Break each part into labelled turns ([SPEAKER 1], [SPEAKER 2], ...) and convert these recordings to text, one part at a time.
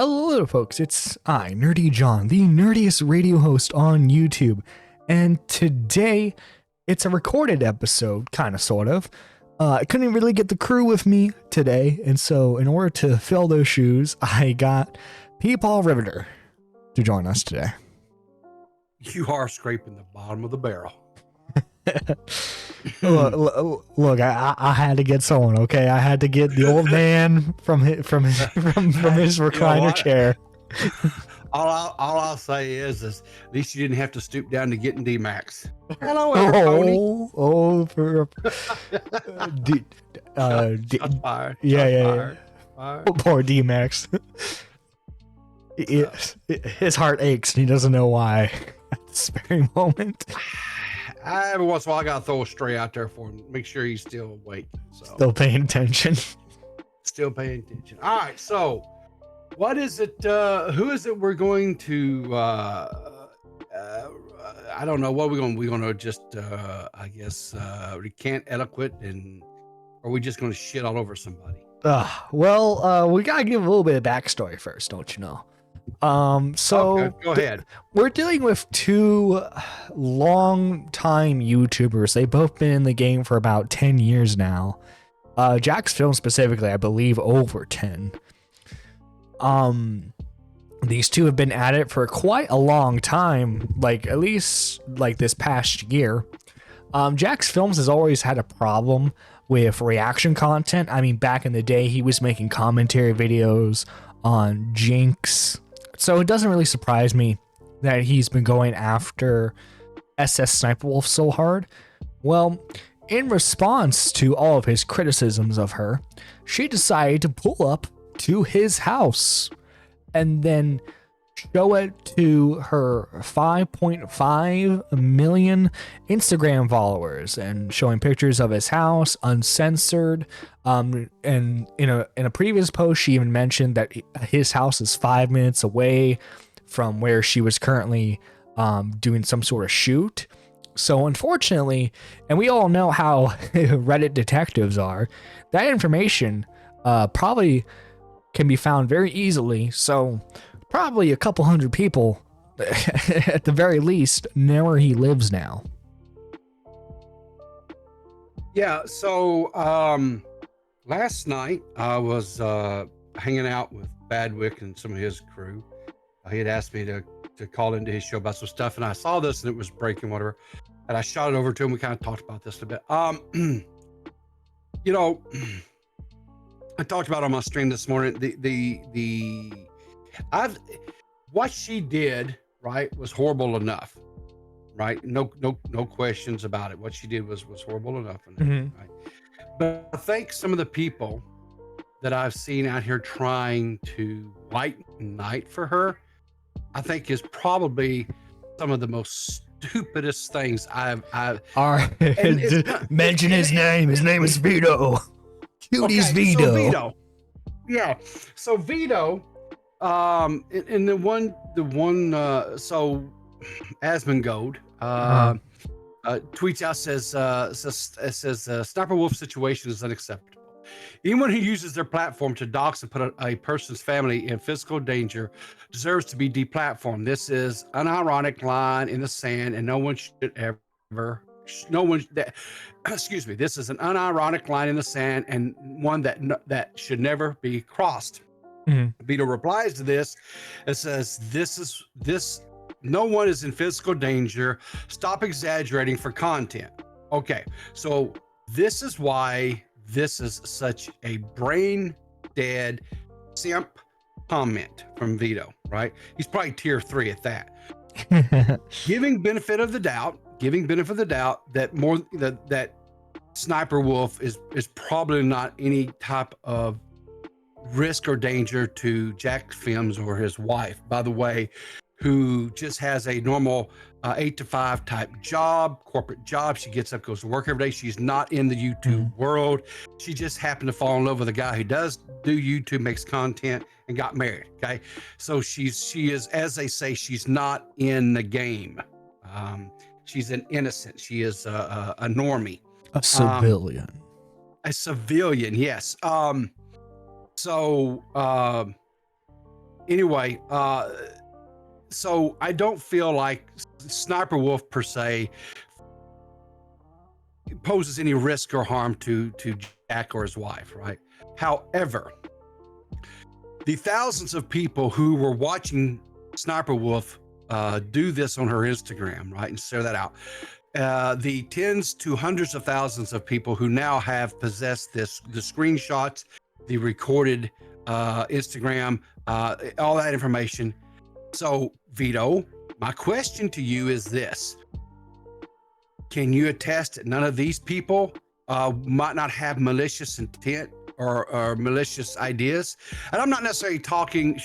[SPEAKER 1] Hello, folks. It's I, Nerdy John, the nerdiest radio host on YouTube. And today, it's a recorded episode, kind of, sort of. I couldn't really get the crew with me today, and so in order to fill those shoes, I got Peepaw Riveter to join us today.
[SPEAKER 2] You are scraping the bottom of the barrel.
[SPEAKER 1] Look, I had to get someone, okay? I had to get the old man from his recliner chair.
[SPEAKER 2] All I'll say is at least you didn't have to stoop down to get in D-Max. Hello, Tony. Fired.
[SPEAKER 1] Yeah. Poor D-Max. His heart aches and he doesn't know why at this very moment.
[SPEAKER 2] Every once in a while, I gotta throw a stray out there for him. Make sure he's still awake. So.
[SPEAKER 1] Still paying attention.
[SPEAKER 2] Still paying attention. All right. So, what is it? Who is it? We're going to. I don't know. What are we going? We're going to just, I guess, recant eloquent, and are we just going to shit all over somebody?
[SPEAKER 1] We gotta give a little bit of backstory first, don't you know?
[SPEAKER 2] Okay, go ahead.
[SPEAKER 1] We're dealing with two long-time YouTubers. They've both been in the game for about 10 years now. Jack's Film specifically, I believe, over 10. These two have been at it for quite a long time, like at least like this past year. Jack's Films has always had a problem with reaction content. I mean, back in the day, he was making commentary videos on Jinx. So it doesn't really surprise me that he's been going after Sssniperwolf so hard. Well, in response to all of his criticisms of her, she decided to pull up to his house and then show it to her 5.5 million Instagram followers and showing pictures of his house uncensored. And in a previous post, she even mentioned that his house is 5 minutes away from where she was currently doing some sort of shoot. So unfortunately, and we all know how Reddit detectives are, that information probably can be found very easily. So probably a couple hundred people at the very least know where he lives now.
[SPEAKER 2] Yeah, so last night I was hanging out with Badwick and some of his crew. He had asked me to call into his show about some stuff, and I saw this and it was breaking, whatever, and I shot it over to him. We kind of talked about this a bit. You know, I talked about on my stream this morning, what she did, right, was horrible enough, right? No questions about it. What she did was horrible enough. Right? But I think some of the people that I've seen out here trying to whiten knight for her, I think is probably some of the most stupidest things I've
[SPEAKER 1] mention his name. His name is Vito. Cutie's Vito.
[SPEAKER 2] So Vito. Yeah. So Vito, and the one, so Asmongold, tweets out says Sniperwolf situation is unacceptable. Anyone who uses their platform to dox and put a person's family in physical danger deserves to be deplatformed. This is an ironic line in the sand, and this is an unironic line in the sand, and one that should never be crossed. Vito replies to this and says, no one is in physical danger. Stop exaggerating for content. Okay, so this is why this is such a brain dead simp comment from Vito, right? He's probably tier 3 at that. Giving benefit of the doubt that Sniperwolf is probably not any type of risk or danger to Jack Films or his wife, by the way, who just has a normal 8 to 5 type job, corporate job. She gets up, goes to work every day. She's not in the YouTube world. She just happened to fall in love with a guy who does do YouTube, makes content, and got married. Okay, so she is, as they say, she's not in the game. She's an innocent. She is a normie,
[SPEAKER 1] a civilian.
[SPEAKER 2] Yes. So Anyway, so I don't feel like Sniperwolf per se poses any risk or harm to Jack or his wife, right? However, the thousands of people who were watching Sniperwolf do this on her Instagram, right, and share that out, the tens to hundreds of thousands of people who now have possessed the screenshots, the recorded Instagram, all that information. So, Vito, my question to you is this. Can you attest that none of these people might not have malicious intent or malicious ideas? And I'm not necessarily talking,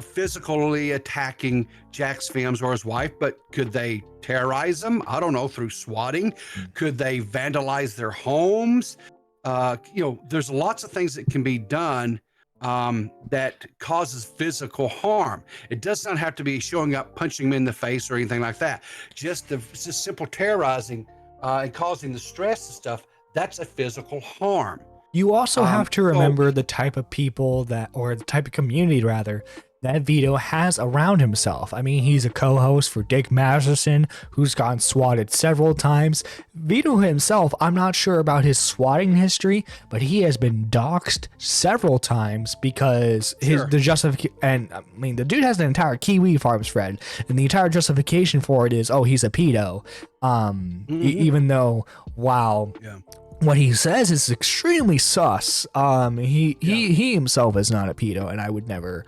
[SPEAKER 2] physically attacking Jack's films or his wife, but could they terrorize them? I don't know, through swatting? Could they vandalize their homes? There's lots of things that can be done that causes physical harm. It does not have to be showing up, punching them in the face or anything like that. Just simple terrorizing and causing the stress and stuff, that's a physical harm.
[SPEAKER 1] You also have to remember the type of people or the type of community rather, that Vito has around himself. I mean, he's a co-host for Dick Masterson, who's gotten swatted several times. Vito himself, I'm not sure about his swatting history, but he has been doxxed several times because the justification, and I mean, the dude has an entire Kiwi Farms thread, and the entire justification for it is, oh, he's a pedo. Even though, wow. Yeah. What he says is extremely sus. He himself is not a pedo, and I would never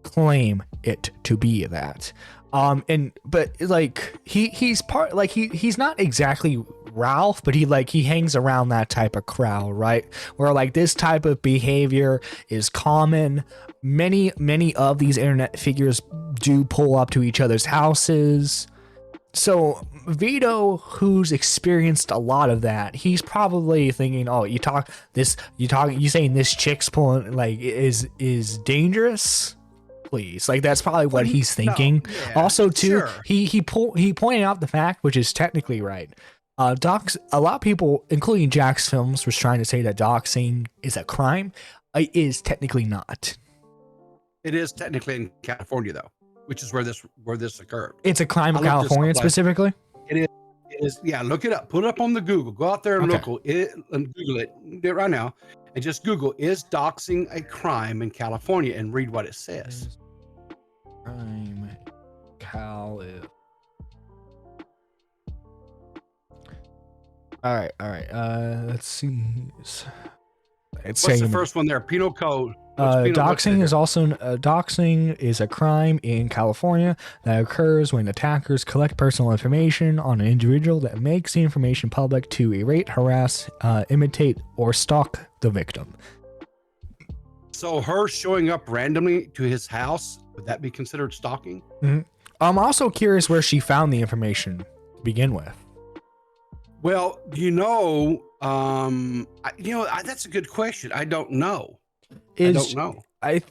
[SPEAKER 1] claim it to be that. But like he's part, like he's not exactly Ralph, but he hangs around that type of crowd, right? Where like this type of behavior is common. Many of these internet figures do pull up to each other's houses. So Vito, who's experienced a lot of that, he's probably thinking, oh, you saying this chick's pulling, like, is dangerous? Please, like, that's probably what he's thinking. No, yeah, also too, sure. he pointed out the fact, which is technically right. A lot of people, including Jack's Films, was trying to say that doxing is a crime. It is technically not.
[SPEAKER 2] It is technically in California, though, which is where this occurred.
[SPEAKER 1] It's a crime in California specifically?
[SPEAKER 2] It is. Yeah, look it up. Put it up on the Google. Go out there and Google it. Do it right now. And just Google, is doxing a crime in California? And read what it says.
[SPEAKER 1] Crime, Cali. All right. Let's see.
[SPEAKER 2] What's the first one there? Penal code.
[SPEAKER 1] Doxing is a crime in California that occurs when attackers collect personal information on an individual that makes the information public to irate, harass, imitate, or stalk the victim.
[SPEAKER 2] So her showing up randomly to his house, would that be considered stalking?
[SPEAKER 1] Mm-hmm. I'm also curious where she found the information to begin with.
[SPEAKER 2] Well, that's a good question. I don't know. I don't know.
[SPEAKER 1] I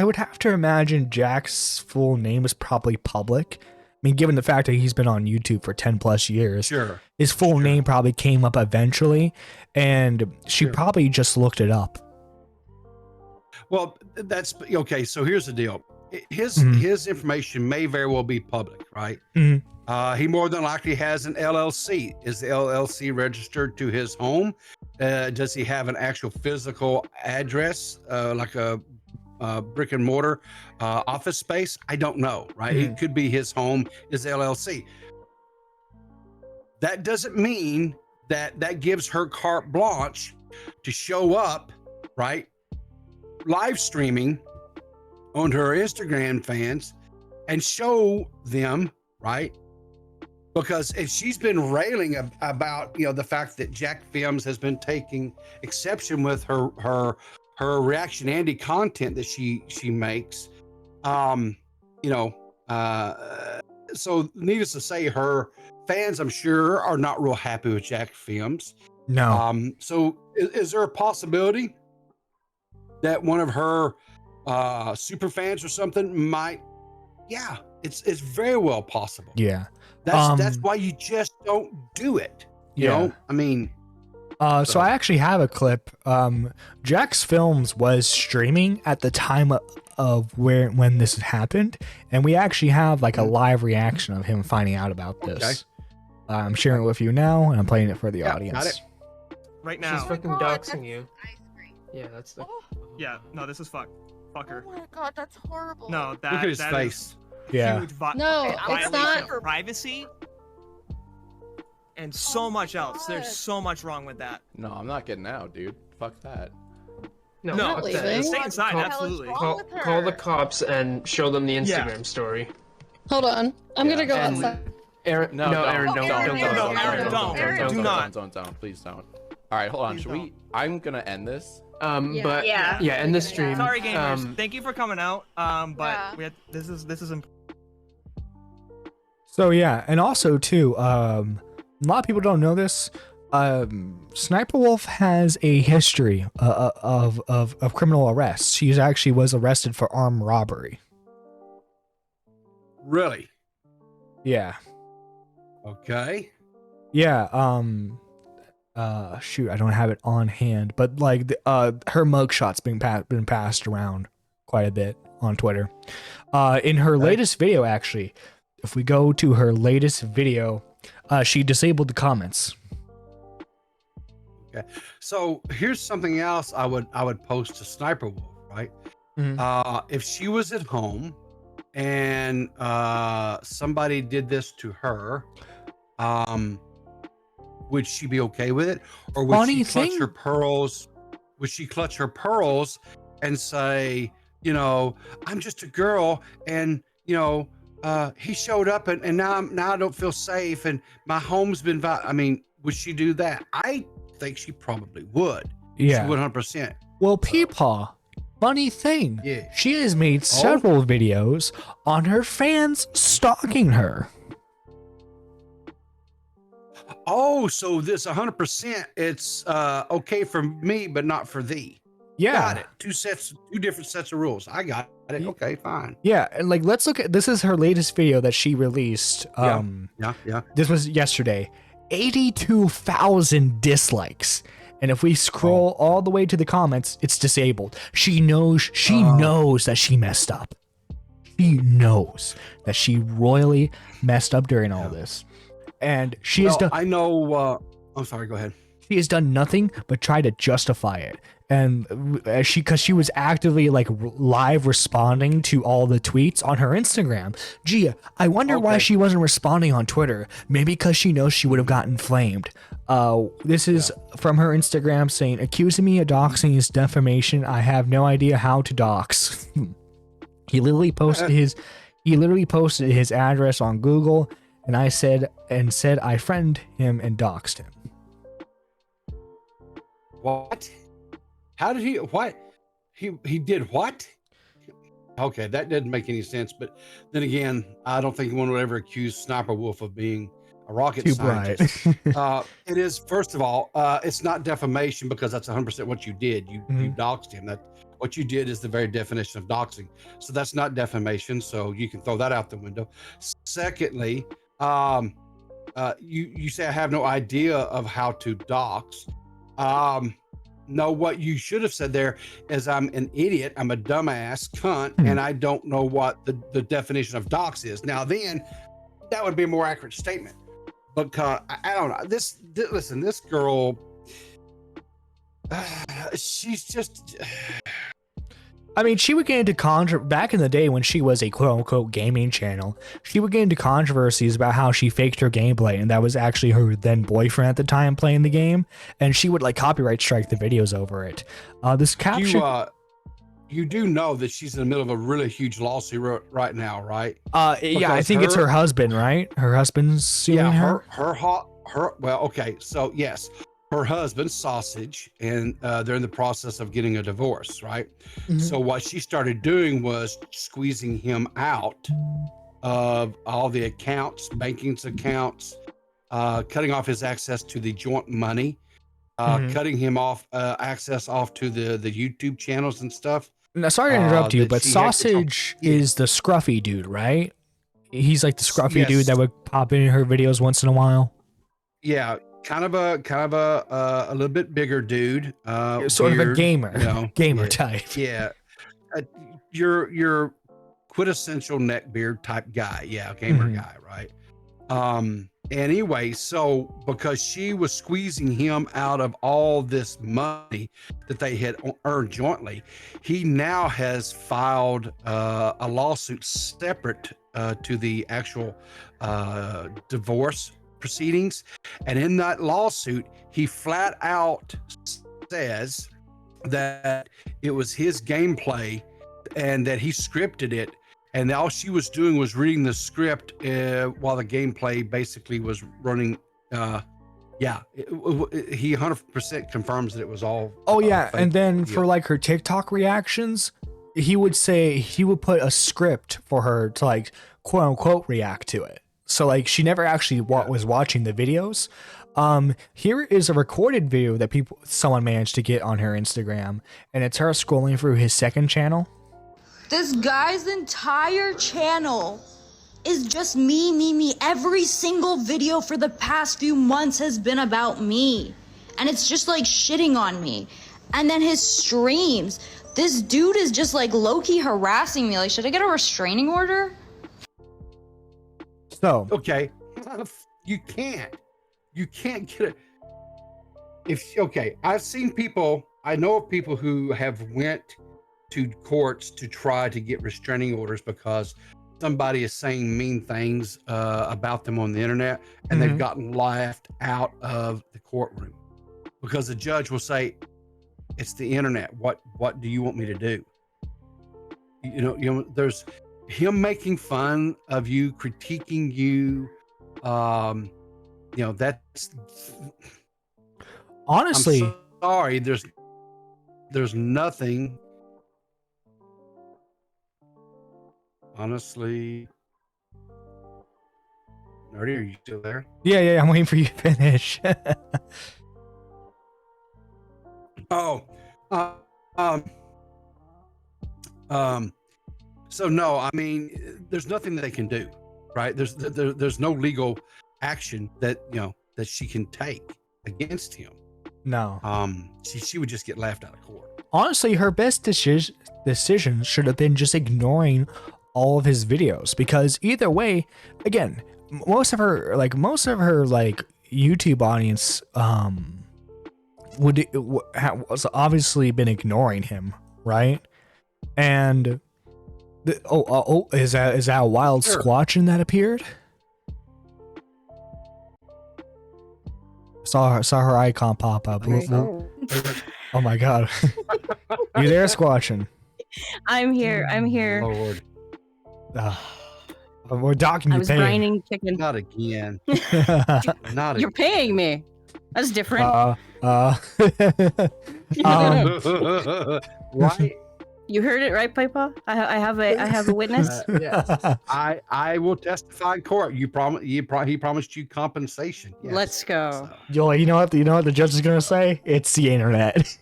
[SPEAKER 1] would have to imagine Jack's full name is probably public. I mean, given the fact that he's been on YouTube for 10 plus years, his full name probably came up eventually, and she probably just looked it up.
[SPEAKER 2] Well, that's okay. So here's the deal. His information may very well be public, right? Mm-hmm. He more than likely has an LLC. Is the LLC registered to his home? Does he have an actual physical address, like a brick and mortar office space? I don't know, right? It could be his home, his LLC. That doesn't mean that gives her carte blanche to show up, right? Live streaming on her Instagram fans and show them, right? Because if she's been railing about, the fact that Jack Films has been taking exception with her reactionary content that she makes, so needless to say, her fans, I'm sure, are not real happy with Jack Films.
[SPEAKER 1] No.
[SPEAKER 2] So is there a possibility that one of her super fans or something might? Yeah, it's very well possible.
[SPEAKER 1] Yeah.
[SPEAKER 2] That's why you just don't do it. You know? I mean,
[SPEAKER 1] so I actually have a clip. Jack's Films was streaming at the time of when this happened, and we actually have like a live reaction of him finding out about this. I'm sharing it with you now, and I'm playing it for the audience.
[SPEAKER 2] Got it.
[SPEAKER 3] Right now.
[SPEAKER 4] She's fucking doxing you. Yeah, that's the.
[SPEAKER 3] Yeah, no, this is fuck her.
[SPEAKER 5] Oh my god, that's horrible.
[SPEAKER 3] No, that
[SPEAKER 2] Look at his
[SPEAKER 3] that
[SPEAKER 2] face.
[SPEAKER 3] is
[SPEAKER 1] Yeah.
[SPEAKER 3] huge
[SPEAKER 5] No,
[SPEAKER 3] okay,
[SPEAKER 5] it's
[SPEAKER 3] violation
[SPEAKER 5] not.
[SPEAKER 3] of privacy and so much else. There's so much wrong with that.
[SPEAKER 6] No, I'm not getting out, dude. Fuck that.
[SPEAKER 4] No,
[SPEAKER 3] No,
[SPEAKER 4] fuck
[SPEAKER 5] leaving.
[SPEAKER 4] that.
[SPEAKER 3] stay inside,
[SPEAKER 4] Call-
[SPEAKER 3] absolutely.
[SPEAKER 5] wrong with her?
[SPEAKER 4] Call the cops and show them the
[SPEAKER 3] Yeah.
[SPEAKER 4] Instagram story.
[SPEAKER 5] Hold on. I'm gonna go
[SPEAKER 4] And-
[SPEAKER 5] outside.
[SPEAKER 4] Aaron,
[SPEAKER 6] No,
[SPEAKER 4] Aaron,
[SPEAKER 5] Oh,
[SPEAKER 4] don't,
[SPEAKER 5] Aaron,
[SPEAKER 4] don't,
[SPEAKER 5] Aaron,
[SPEAKER 4] don't,
[SPEAKER 5] Aaron,
[SPEAKER 4] don't,
[SPEAKER 3] don't,
[SPEAKER 5] Aaron,
[SPEAKER 3] do not.
[SPEAKER 6] Don't, please don't. All right, hold on.
[SPEAKER 3] Please
[SPEAKER 6] Should we? I'm gonna end this.
[SPEAKER 4] But
[SPEAKER 5] Yeah.
[SPEAKER 4] end the stream.
[SPEAKER 3] Sorry, gamers. Thank you for coming out. But
[SPEAKER 5] Yeah.
[SPEAKER 3] we had, this is important.
[SPEAKER 1] So yeah, and also too, a lot of people don't know this. Sniperwolf has a history of criminal arrests. She actually was arrested for armed robbery.
[SPEAKER 2] Really?
[SPEAKER 1] Yeah.
[SPEAKER 2] Okay.
[SPEAKER 1] Yeah. Shoot, I don't have it on hand, but like, her mugshot's been passed around quite a bit on Twitter. In her latest video, actually, if we go to her latest video, she disabled the comments.
[SPEAKER 2] Okay. So here's something else I would post to Sniperwolf, right?
[SPEAKER 1] Mhm.
[SPEAKER 2] If she was at home and somebody did this to her, would she be okay with it, or would
[SPEAKER 1] Funny
[SPEAKER 2] she clutch
[SPEAKER 1] thing-
[SPEAKER 2] her pearls? Would she clutch her pearls and say, you know, I'm just a girl, and you know, he showed up, and now I don't feel safe, and my home's been. I mean, would she do that? I think she probably would.
[SPEAKER 1] Yeah.
[SPEAKER 2] She would 100%.
[SPEAKER 1] Well, Peepaw, funny thing.
[SPEAKER 2] Yeah.
[SPEAKER 1] She has made several videos on her fans stalking her.
[SPEAKER 2] Oh, so this 100%, it's okay for me, but not for thee.
[SPEAKER 1] Yeah.
[SPEAKER 2] Got it. Two different sets of rules. I got it. Okay, fine.
[SPEAKER 1] Yeah, and like, let's look at, this is her latest video that she released.
[SPEAKER 2] Yeah.
[SPEAKER 1] This was yesterday. 82,000 dislikes. And if we scroll all the way to the comments, it's disabled. She knows that she messed up. She knows that she royally messed up during all this. And she has done,
[SPEAKER 2] I know. I'm sorry. Go ahead.
[SPEAKER 1] she has done nothing but try to justify it. And because she was actively like live responding to all the tweets on her Instagram. Gee, I wonder why she wasn't responding on Twitter. Maybe because she knows she would have gotten flamed. This is from her Instagram saying, accusing me of doxing is defamation. I have no idea how to dox. He literally posted his address on Google, and I said I friend him and doxed him.
[SPEAKER 2] What? How did he? What? He did what? Okay, that didn't make any sense. But then again, I don't think anyone would ever accuse Sniperwolf of being a rocket
[SPEAKER 1] Too bright.
[SPEAKER 2] scientist. It is, first of all, it's not defamation because that's 100% what you did. You doxed him. That what you did is the very definition of doxing. So that's not defamation. So you can throw that out the window. Secondly, you say I have no idea of how to dox. No, what you should have said there is I'm an idiot, I'm a dumbass cunt, and I don't know what the definition of dox is. Now then, that would be a more accurate statement. Because I don't know. Listen, this girl, she's just.
[SPEAKER 1] I mean, she would get into back in the day when she was a quote unquote gaming channel. She would get into controversies about how she faked her gameplay, and that was actually her then boyfriend at the time playing the game, and she would like copyright strike the videos over it. This caption.
[SPEAKER 2] You do know that she's in the middle of a really huge lawsuit right now, right?
[SPEAKER 1] Yeah, I think it's her husband, right? Her husband's suing her.
[SPEAKER 2] Well, okay, so yes. Her husband, Sausage, and they're in the process of getting a divorce, right?
[SPEAKER 1] Mhm.
[SPEAKER 2] So what she started doing was squeezing him out of all the accounts, banking accounts, cutting off his access to the joint money, cutting him off access off to the YouTube channels and stuff.
[SPEAKER 1] Now, sorry to interrupt you,
[SPEAKER 2] that
[SPEAKER 1] but
[SPEAKER 2] she had control-
[SPEAKER 1] Sausage is the scruffy dude, right? He's like the scruffy
[SPEAKER 2] Yes.
[SPEAKER 1] dude that would pop in her videos once in a while.
[SPEAKER 2] Yeah, kind of a little bit bigger dude.
[SPEAKER 1] Sort of a
[SPEAKER 2] weird,
[SPEAKER 1] gamer,
[SPEAKER 2] you know.
[SPEAKER 1] gamer
[SPEAKER 2] Yeah.
[SPEAKER 1] type.
[SPEAKER 2] Yeah. your quintessential neckbeard type guy, yeah, gamer
[SPEAKER 1] Mhm.
[SPEAKER 2] guy, right? Anyway, so because she was squeezing him out of all this money that they had earned jointly, he now has filed a lawsuit separate to the actual divorce proceedings. And in that lawsuit, he flat out says that it was his gameplay and that he scripted it, and all she was doing was reading the script while the gameplay basically was running. Yeah, he 100% confirms that it was all.
[SPEAKER 1] Oh yeah,
[SPEAKER 2] fake.
[SPEAKER 1] and then
[SPEAKER 2] Yeah.
[SPEAKER 1] for like her TikTok reactions, he would put a script for her to like quote unquote react to it. So like she never actually was watching the videos. Here is a recorded video that someone managed to get on her Instagram, and it's her scrolling through his second channel.
[SPEAKER 7] This guy's entire channel is just me. Every single video for the past few months has been about me. And it's just like shitting on me. And then his streams, this dude is just like low-key harassing me. Like, should I get a restraining order?
[SPEAKER 1] So
[SPEAKER 2] Okay, you can't get it. I've seen people. I know of people who have went to courts to try to get restraining orders because somebody is saying mean things about them on the internet, and they've gotten laughed out of the courtroom because the judge will say, "It's the internet. What do you want me to do?" You know. There's him making fun of you, critiquing you. That's
[SPEAKER 1] honestly,
[SPEAKER 2] I'm sorry. There's nothing. Honestly, Nerdy, are you still there?
[SPEAKER 1] yeah, I'm waiting for you to finish.
[SPEAKER 2] So no, I mean, there's nothing that they can do, right? There's no legal action that that she can take against him.
[SPEAKER 1] No.
[SPEAKER 2] She would just get laughed out of court.
[SPEAKER 1] Honestly, her best decision should have been just ignoring all of his videos, because either way, again, most of her YouTube audience was obviously been ignoring him, right? And is that a wild
[SPEAKER 2] Sure.
[SPEAKER 1] squatching that appeared? Saw her icon pop up. Oh my god. You there, squatching?
[SPEAKER 8] I'm here.
[SPEAKER 2] Lord,
[SPEAKER 1] We're docking
[SPEAKER 8] I
[SPEAKER 1] you
[SPEAKER 8] was
[SPEAKER 1] pay.
[SPEAKER 8] grinding chicken.
[SPEAKER 2] not again. Not
[SPEAKER 8] You're paying me. That's different.
[SPEAKER 2] right.
[SPEAKER 8] You heard it, right, Pipa? I have a witness.
[SPEAKER 2] Yes. I will testify in court. He promised you compensation. Yes.
[SPEAKER 8] Let's go.
[SPEAKER 1] Yo, you know what the judge is gonna say? It's the internet.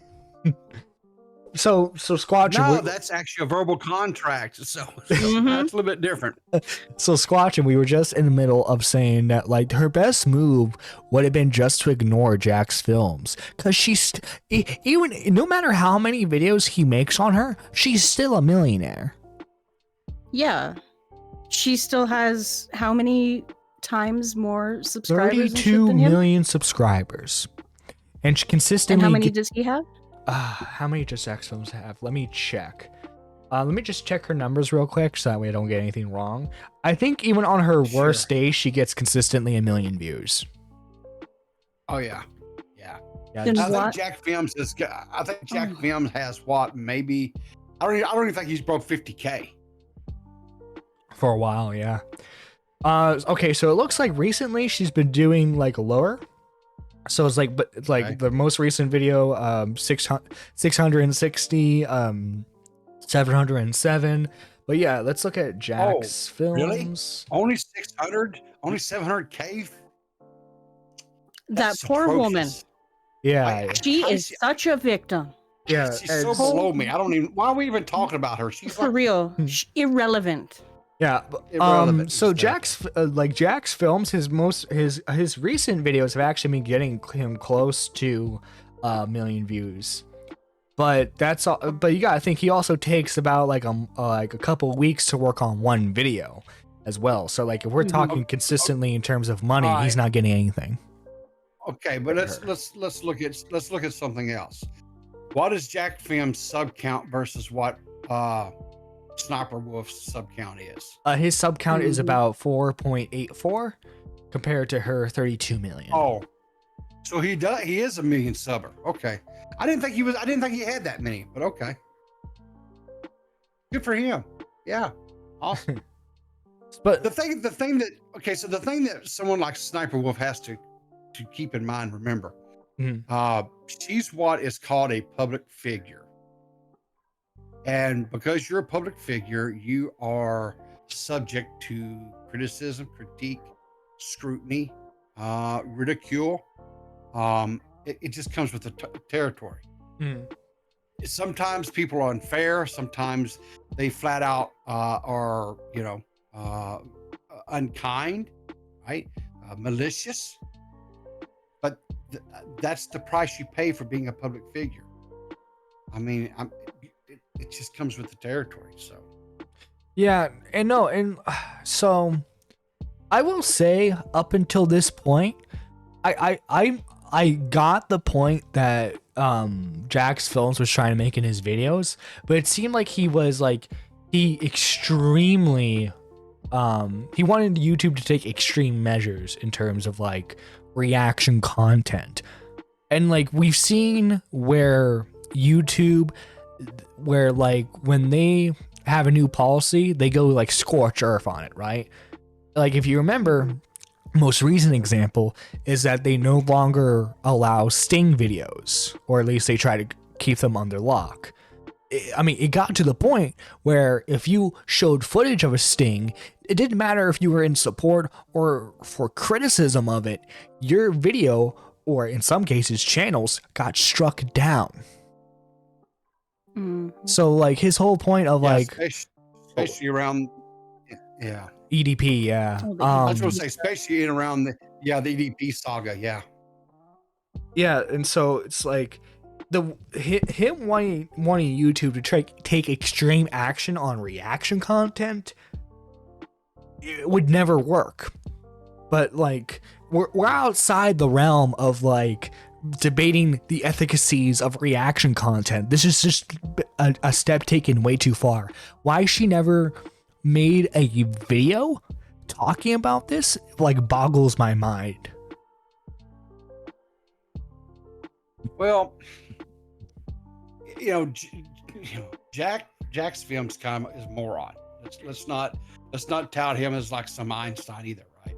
[SPEAKER 1] So Squatch.
[SPEAKER 2] No, that's actually a verbal contract. So that's a little bit different.
[SPEAKER 1] So Squatch, and we were just in the middle of saying that like her best move would have been just to ignore Jack's films, because she's even no matter how many videos he makes on her, she's still a millionaire.
[SPEAKER 8] Yeah. She still has how many times more subscribers and shit
[SPEAKER 1] 32
[SPEAKER 8] than him?
[SPEAKER 1] million subscribers, and she
[SPEAKER 8] And
[SPEAKER 1] consistently.
[SPEAKER 8] how many does he have?
[SPEAKER 1] How many does X films have? Let me check. Let me just check her numbers real quick so that way I don't get anything wrong. I think even on her worst day, she gets consistently 1 million views.
[SPEAKER 2] Oh yeah.
[SPEAKER 8] Then
[SPEAKER 2] I
[SPEAKER 8] what?
[SPEAKER 2] think Jack Films is. I think Jack Films has what? Maybe. I don't even think he's broke 50K.
[SPEAKER 1] For a while, yeah. Okay, so it looks like recently she's been doing like lower. So it's like, but it's like
[SPEAKER 2] Okay.
[SPEAKER 1] the most recent video, 660, 707. But yeah, let's look at Jack's
[SPEAKER 2] really?
[SPEAKER 1] films.
[SPEAKER 2] Only 600. Only 700K.
[SPEAKER 8] That
[SPEAKER 2] That's
[SPEAKER 8] poor woman.
[SPEAKER 2] atrocious.
[SPEAKER 1] Yeah,
[SPEAKER 8] She is such a victim.
[SPEAKER 1] yeah.
[SPEAKER 2] She's so
[SPEAKER 1] it's-
[SPEAKER 2] below me. I don't even. Why are we even talking about her? She's
[SPEAKER 8] For
[SPEAKER 2] like
[SPEAKER 8] real.
[SPEAKER 1] Yeah.
[SPEAKER 8] Irrelevant.
[SPEAKER 2] irrelevant.
[SPEAKER 1] So
[SPEAKER 2] Just
[SPEAKER 1] Jack's films, his recent videos have actually been getting him close to 1 million views. But that's all. But you gotta think he also takes about like a couple weeks to work on one video as well. So like if we're talking consistently in terms of money, he's not getting anything.
[SPEAKER 2] Okay, but let's look at something else. What is Jack Film's sub count versus what Sniperwolf's sub count is?
[SPEAKER 1] His sub count is about 4.84 compared to her 32 million.
[SPEAKER 2] Oh, so he is a million subber. Okay, I didn't think he had that many, but okay, good for him. Yeah, awesome.
[SPEAKER 1] But
[SPEAKER 2] the thing that someone like Sniperwolf has to keep in mind, remember, she's what is called a public figure. And because you're a public figure, you are subject to criticism, critique, scrutiny, ridicule. It just comes with the territory. Sometimes people are unfair. Sometimes they flat out are, unkind, right? Malicious. But that's the price you pay for being a public figure. I mean, it just comes with the territory. So,
[SPEAKER 1] yeah, and so I will say, up until this point, I got the point that Jack's Films was trying to make in his videos, but it seemed like he wanted YouTube to take extreme measures in terms of like reaction content. And like we've seen where YouTube, where like when they have a new policy, they go like scorch earth on it, right? Like if you remember, most recent example is that they no longer allow Sting videos, or at least they try to keep them under lock. I mean, it got to the point where if you showed footage of a Sting, it didn't matter if you were in support or for criticism of it, your video, or in some cases channels, got struck down. So like his whole point of
[SPEAKER 2] especially around, yeah.
[SPEAKER 1] EDP, yeah.
[SPEAKER 2] I was going to say, especially in around the EDP saga, yeah.
[SPEAKER 1] Yeah, and so it's like him wanting YouTube to take extreme action on reaction content, it would never work. But like we're outside the realm of like debating the efficacies of reaction content. This is just a step taken way too far. Why she never made a video talking about this like boggles my mind.
[SPEAKER 2] Well, Jack's Films kind of is moron. Let's not tout him as like some Einstein either, right?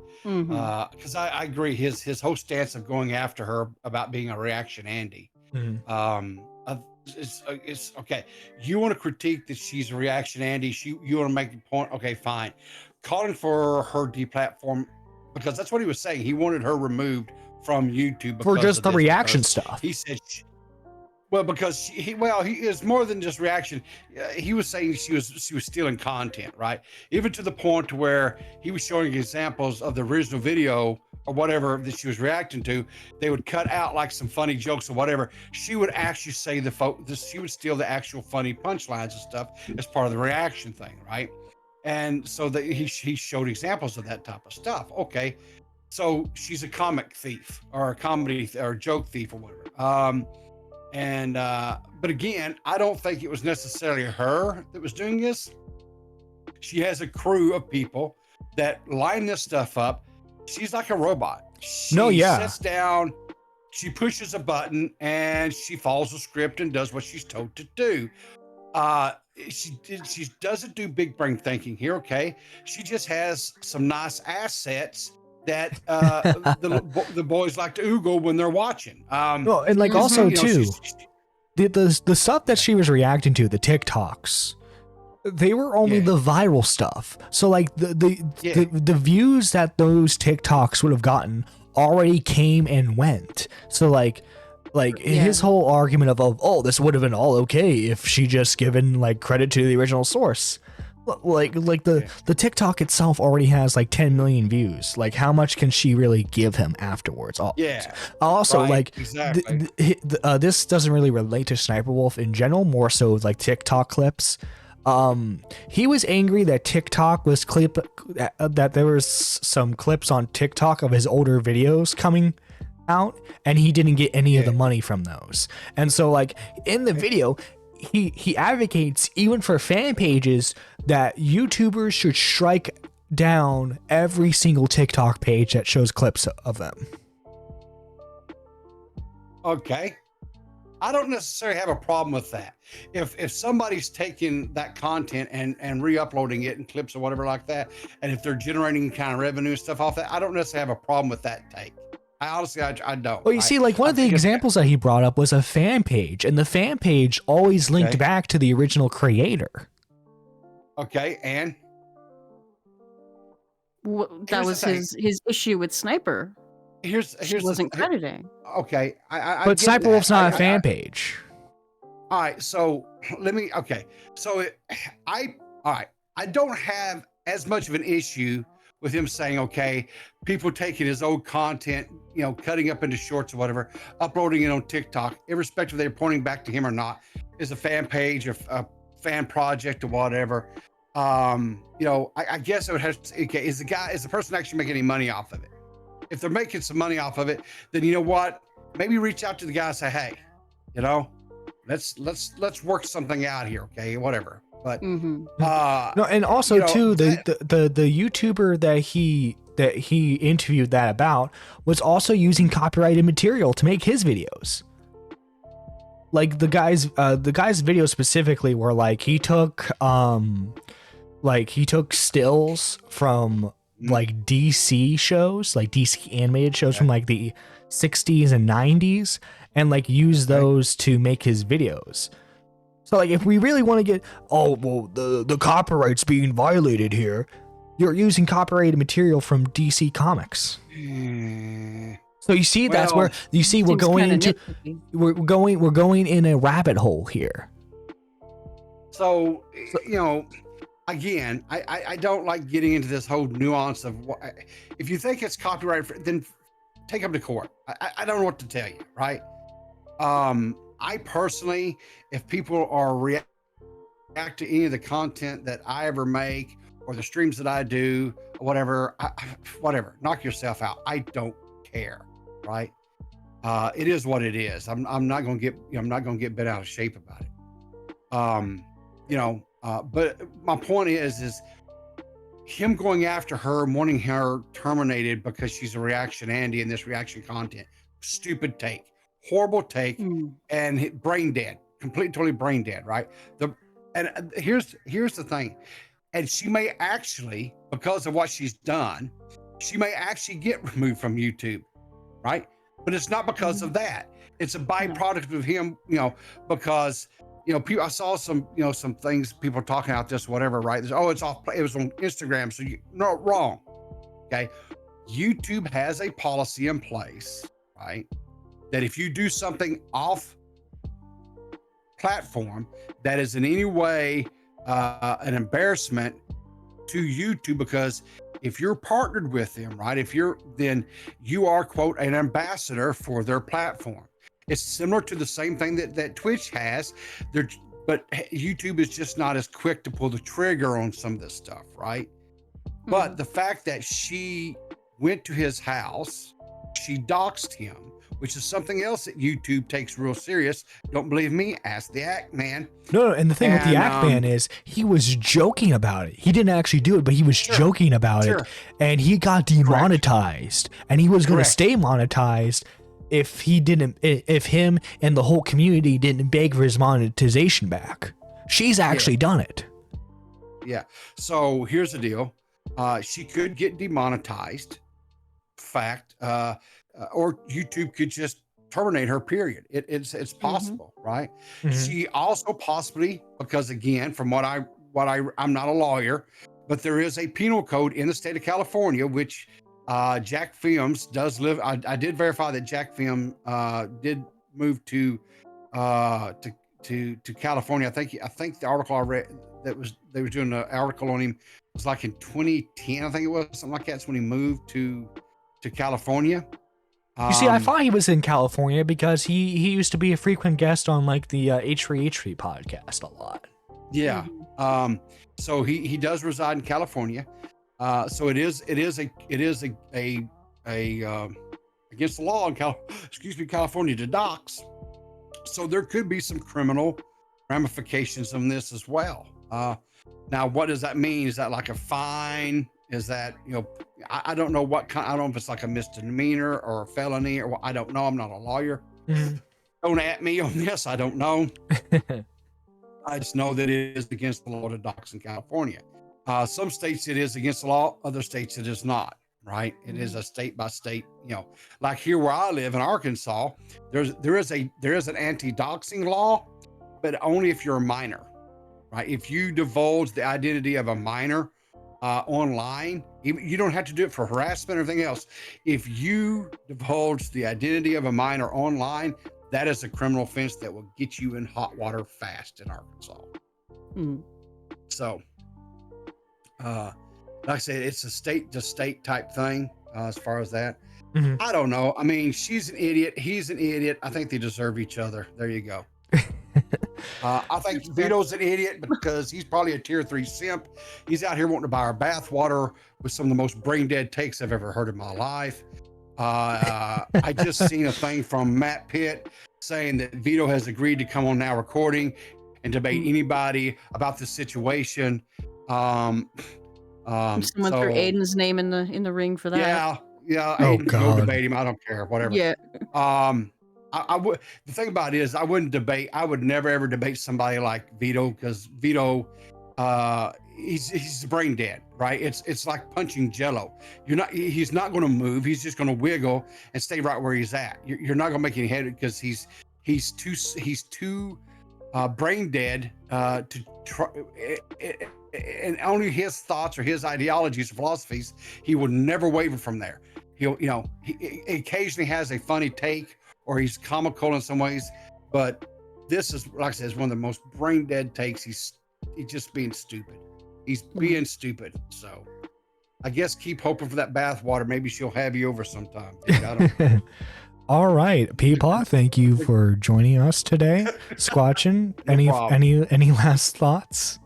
[SPEAKER 2] Because I agree, his whole stance of going after her about being a reaction Andy. It's okay. You want to critique that she's a reaction Andy. You want to make the point. Okay, fine. Calling for her deplatform, because that's what he was saying. He wanted her removed from YouTube
[SPEAKER 1] for just the reaction stuff.
[SPEAKER 2] He said, because he is more than just reaction. He was saying she was stealing content, right? Even to the point where he was showing examples of the original video or whatever that she was reacting to. They would cut out like some funny jokes or whatever. She would actually say she would steal the actual funny punchlines and stuff as part of the reaction thing, right? And so he showed examples of that type of stuff. Okay, so she's a comic thief or a comedy or joke thief or whatever. But again, I don't think it was necessarily her that was doing this. She has a crew of people that line this stuff up. She's like a robot. She sits down, she pushes a button, and she follows the script and does what she's told to do. She doesn't do big brain thinking here, okay? She just has some nice assets that the boys like to oogle when they're watching.
[SPEAKER 1] Well, and like also too, the stuff that she was reacting to, the TikToks, they were only the viral stuff. So like the views that those TikToks would have gotten already came and went. So like his whole argument of this would have been all okay if she just given like credit to the original source. Like the TikTok itself already has like 10 million views. Like, how much can she really give him afterwards?
[SPEAKER 2] Yeah.
[SPEAKER 1] Also,
[SPEAKER 2] Right,
[SPEAKER 1] like,
[SPEAKER 2] exactly.
[SPEAKER 1] this doesn't really relate to Sniperwolf in general, more so like TikTok clips. He was angry that TikTok was that there was some clips on TikTok of his older videos coming out, and he didn't get any of the money from those. And so, like, in the video, he advocates, even for fan pages, that YouTubers should strike down every single TikTok page that shows clips of them.
[SPEAKER 2] Okay. I don't necessarily have a problem with that. If somebody's taking that content and re-uploading it in clips or whatever like that, and if they're generating kind of revenue and stuff off that, I don't necessarily have a problem with that take. I honestly, I don't.
[SPEAKER 1] Well, you see, like, one of the examples that he brought up was a fan page, and the fan page always linked back to the original creator.
[SPEAKER 2] Okay, and
[SPEAKER 8] that was his issue with Sniper.
[SPEAKER 2] He
[SPEAKER 8] wasn't crediting.
[SPEAKER 2] Okay,
[SPEAKER 1] but Sniperwolf's not a fan page.
[SPEAKER 2] All right, so let me. Okay, so all right. I don't have as much of an issue with him saying, okay, people taking his old content, you know, cutting up into shorts or whatever, uploading it on TikTok, irrespective of they're pointing back to him or not, is a fan page or a fan project or whatever. You know, I guess it would have. Okay, is the person actually making any money off of it? If they're making some money off of it, then you know what? Maybe reach out to the guy and say, hey, you know, let's work something out here, okay? Whatever. But
[SPEAKER 1] no, and also, you know, too, the YouTuber that he interviewed that about was also using copyrighted material to make his videos. Like, the guy's video specifically were like, he took stills from like DC shows, like DC animated shows from like the 60s and 90s, and like use those to make his videos. So, like, if we really want to get, oh, well, the copyright's being violated here, you're using copyrighted material from DC Comics. So you see, that's where you see we're going into we're going in a rabbit hole here.
[SPEAKER 2] So you know, again, I don't like getting into this whole nuance of what, if you think it's copyright, then take them to court. I don't know what to tell you, right? I personally, if people are react to any of the content that I ever make or the streams that I do, or whatever, whatever, knock yourself out. I don't care, right? It is what it is. I'm not going to get bent out of shape about it. You know, but my point is him going after her, wanting her terminated because she's a reaction Andy in this reaction content. Stupid take. Horrible take, and brain dead, completely, totally brain dead, right? Here's the thing, and she may actually, because of what she's done, she may actually get removed from YouTube, right? But it's not because of that. It's a byproduct of him, you know, because, you know, people, I saw some, you know, some things, people talking about this, whatever, right? There's, oh, it's off, it was on Instagram, so no, wrong, okay? YouTube has a policy in place, right? That if you do something off platform that is in any way an embarrassment to YouTube, because if you're partnered with them, right, then you are, quote, an ambassador for their platform. It's similar to the same thing that Twitch has, but YouTube is just not as quick to pull the trigger on some of this stuff, right? But the fact that she went to his house, she doxed him, which is something else that YouTube takes real serious. Don't believe me? Ask the Act Man.
[SPEAKER 1] No, and the thing with the Act Man is he was joking about it. He didn't actually do it, but he was joking about it, and he got demonetized. And he was going to stay monetized if him and the whole community didn't beg for his monetization back. She's actually done it.
[SPEAKER 2] Yeah. So here's the deal. She could get demonetized. Fact. Or YouTube could just terminate her, period. It's possible, right? She also possibly, because again, from I'm not a lawyer, but there is a penal code in the state of California, which Jack Films does live. I did verify that Jack Film did move to California. I think the article I read they were doing an article on him. It was like in 2010, I think it was, something like that. That's when he moved to California.
[SPEAKER 1] You see, I thought he was in California because he used to be a frequent guest on like the H3H3 podcast a lot.
[SPEAKER 2] Yeah. So he does reside in California. So it is a against the law in California to dox. So there could be some criminal ramifications on this as well. Now, what does that mean? Is that like a fine? Is that, I don't know what kind. I don't know if it's like a misdemeanor or a felony or what. I don't know. I'm not a lawyer.
[SPEAKER 1] Mm-hmm.
[SPEAKER 2] Don't at me on this. I don't know. I just know that it is against the law to dox in California. Some states it is against the law. Other states it is not. Right? It is a state by state. Like here where I live in Arkansas, there is an anti-doxing law, but only if you're a minor. Right? If you divulge the identity of a minor online, you don't have to do it for harassment or anything else. If you divulge the identity of a minor online, that is a criminal offense that will get you in hot water fast in Arkansas. So, like I said, it's a state to state type thing as far as that.
[SPEAKER 1] Mm-hmm.
[SPEAKER 2] I don't know. I mean, she's an idiot. He's an idiot. I think they deserve each other. There you go. I think Vito's an idiot because he's probably a tier 3 simp. He's out here wanting to buy our bath water with some of the most brain dead takes I've ever heard in my life. I just seen a thing from Matt Pitt saying that Vito has agreed to come on Now Recording and debate anybody about the situation.
[SPEAKER 8] Someone threw Aiden's name in the ring for that.
[SPEAKER 2] Yeah.
[SPEAKER 1] Oh,
[SPEAKER 2] Aiden, go
[SPEAKER 1] God.
[SPEAKER 2] debate him. I don't care. Whatever.
[SPEAKER 8] Yeah.
[SPEAKER 2] I would. The thing about it is, I wouldn't debate. I would never ever debate somebody like Vito because Vito, he's brain dead, right? It's like punching Jello. He's not going to move. He's just going to wiggle and stay right where he's at. You're not going to make any head because he's too brain dead to try. And only his thoughts or his ideologies or philosophies, he will never waver from there. He occasionally has a funny take or he's comical in some ways, but this is, like I said, is one of the most brain dead takes. He's just being stupid. He's being stupid. So I guess keep hoping for that bath water. Maybe she'll have you over sometime. Dude. I don't know.
[SPEAKER 1] All right, Peapod, thank you for joining us today. Squatchin, any last thoughts?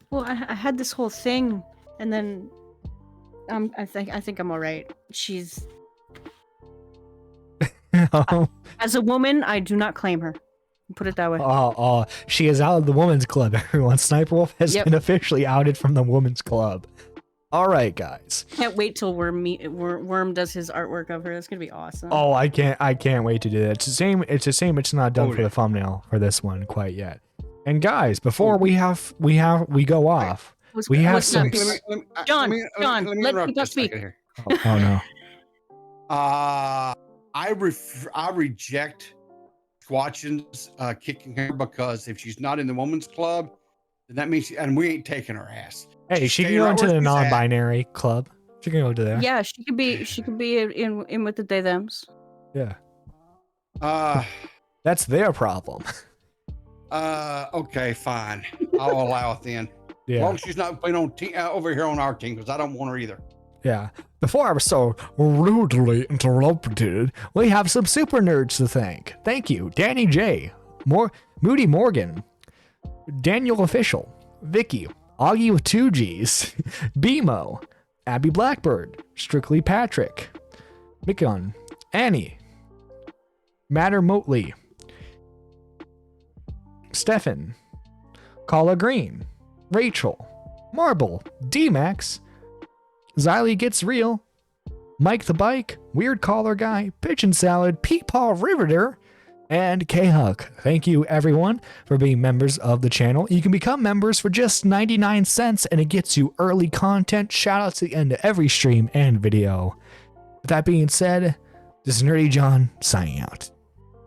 [SPEAKER 8] Well, I had this whole thing, and then I think I'm all right. She's as a woman, I do not claim her. Put it that way.
[SPEAKER 1] She is out of the women's club, everyone. Sniperwolf has been officially outed from the women's club. All right, guys.
[SPEAKER 8] Can't wait till Worm does his artwork of her. That's gonna be awesome.
[SPEAKER 1] Oh, I can't wait to do that. It's a shame it's not done for the thumbnail for this one quite yet. And guys, before we go off, we have some.
[SPEAKER 8] John, let me speak.
[SPEAKER 1] Oh no.
[SPEAKER 2] I reject Squatchin's kicking her because if she's not in the women's club, then that means and we ain't taking her ass.
[SPEAKER 1] Hey, she can go into the non-binary club. She can go to there.
[SPEAKER 8] Yeah, she could be in with the they thems.
[SPEAKER 1] Yeah. That's their problem.
[SPEAKER 2] Okay, fine. I'll allow it then.
[SPEAKER 1] Yeah.
[SPEAKER 2] As long as she's not playing on over here on our team, because I don't want her either.
[SPEAKER 1] Yeah. Before I was so rudely interrupted, we have some super nerds to thank. Thank you, Danny J, Moody Morgan, Daniel Official, Vicky, Augie with 2 G's, BMO, Abby Blackbird, Strictly Patrick, Mikon, Annie, Matter Motley, Stefan, Kala Green, Rachel, Marble, D-Max, Xylee Gets Real, Mike the Bike, Weird Collar Guy, Pigeon Salad, Peepaw Riveter, and K-Huck. Thank you, everyone, for being members of the channel. You can become members for just 99 cents, and it gets you early content, shoutouts at the end of every stream and video. With that being said, this is Nerdy John, signing out.